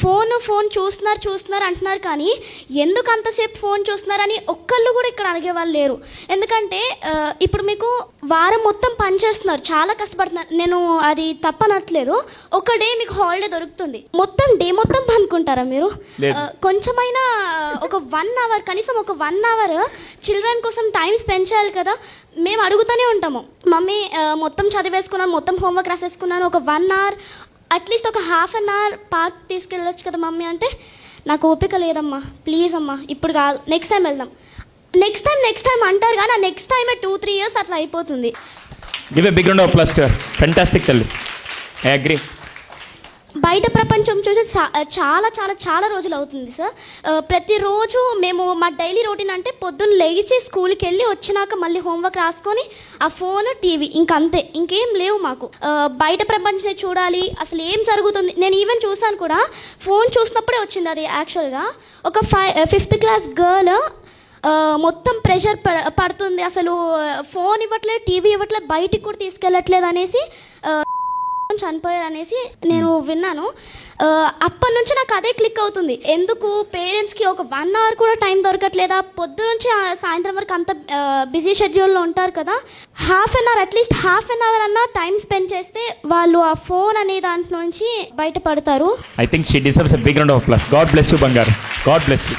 Phone చూస్తున్నారు అంటున్నారు, కానీ ఎందుకు అంతసేపు ఫోన్ చూస్తున్నారని ఒక్కళ్ళు కూడా ఇక్కడ అడిగేవాళ్ళు లేరు. ఎందుకంటే ఇప్పుడు మీకు వారం మొత్తం పని చేస్తున్నారు, చాలా కష్టపడుతున్నారు, నేను అది తప్పనట్లేదు. ఒక డే మీకు హాలిడే దొరుకుతుంది, డే మొత్తం పనుకుంటారా మీరు? కొంచెమైనా ఒక 1 hour, కనీసం ఒక 1 hour చిల్డ్రన్ కోసం టైం స్పెండ్ చేయాలి కదా. మేము అడుగుతూనే ఉంటాము, మమ్మీ మొత్తం చదివేసుకున్నాను, మొత్తం హోంవర్క్ రాసేసుకున్నాను, ఒక 1 hour అట్లీస్ట్ ఒక ½ an hour పార్క్ తీసుకెళ్ళొచ్చు కదా మమ్మీ అంటే, నాకు ఓపిక లేదమ్మా, ప్లీజ్ అమ్మా ఇప్పుడు కాదు, నెక్స్ట్ టైం వెళ్దాం, నెక్స్ట్ టైం అంటారు, కానీ ఆ నెక్స్ట్ టైమే 2-3 years అట్లా అయిపోతుంది. Give a big round of applause to her. Fantastic తల్లి, ఐ అగ్రీ. బయట ప్రపంచం చూసి చాలా చాలా చాలా రోజులు అవుతుంది సార్. ప్రతిరోజు మేము మా డైలీ రొటీన్ అంటే పొద్దున్న లేచి స్కూల్కి వెళ్ళి వచ్చినాక మళ్ళీ హోంవర్క్ రాసుకొని ఆ ఫోన్, టీవీ, ఇంకంతే, ఇంకేం లేవు మాకు. బయట ప్రపంచం చూడాలి, అసలు ఏం జరుగుతుంది. నేను ఈవెన్ చూసాను కూడా, ఫోన్ చూసినప్పుడే వచ్చింది అది. యాక్చువల్గా ఒక 5th class గర్ల్ మొత్తం ప్రెషర్ పడుతుంది, అసలు ఫోన్ ఇవ్వట్లేదు, టీవీ ఇవ్వట్లేదు, బయటికి కూడా తీసుకెళ్ళట్లేదు అనేసి చనిపోయారు అనేసి నేను విన్నాను. అప్పటి నుంచి నాకు అదే క్లిక్ అవుతుంది, ఎందుకు పేరెంట్స్కి ఒక 1 hour కూడా టైం దొరకట్లేదా? పొద్దు నుంచి సాయంత్రం వరకు అంత బిజీ షెడ్యూల్లో ఉంటారు కదా, అట్లీస్ట్ హాఫ్ అన్ అవర్ అన్నా టైం స్పెండ్ చేస్తే వాళ్ళు ఆ ఫోన్ అనే దాంట్లో నుంచి బయటపడతారు. I think she deserves a big round of applause. God bless you బంగారు, గాడ్ బ్లెస్ యూ.